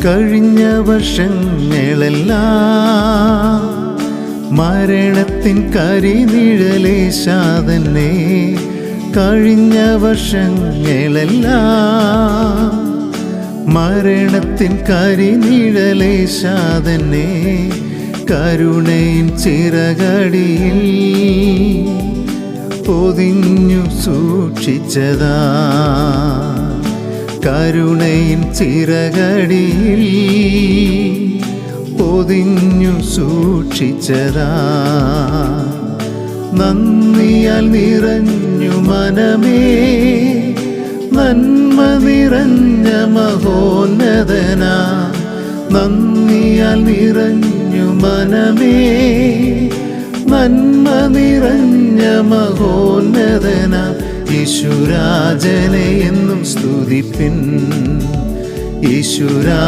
കഴിഞ്ഞ വർഷങ്ങളെല്ലാം മരണത്തിൻ കരിനിഴലേശാതന്നെ. കഴിഞ്ഞ വർഷങ്ങളെല്ലാം മരണത്തിൻ കരിനിഴലേശാതന്നെ. കരുണയിൻ ചിറകടിയിൽ പൊതിഞ്ഞു സൂക്ഷിച്ചതാ. കരുണയിൻ ചിറകടിയിൽ പൊതിഞ്ഞു സൂക്ഷിച്ചതാ. നന്ദിയാൽ നിറഞ്ഞു മനമേ, നന്മ നിറഞ്ഞ മഹോന്നതനാ. നന്ദിയാൽ നിറഞ്ഞു മനമേ, നന്മ നിറഞ്ഞ മഹോന്നതനാ. യേശുരാജനെ എന്നും സ്തുതിപ്പിൻ. യേശുരാ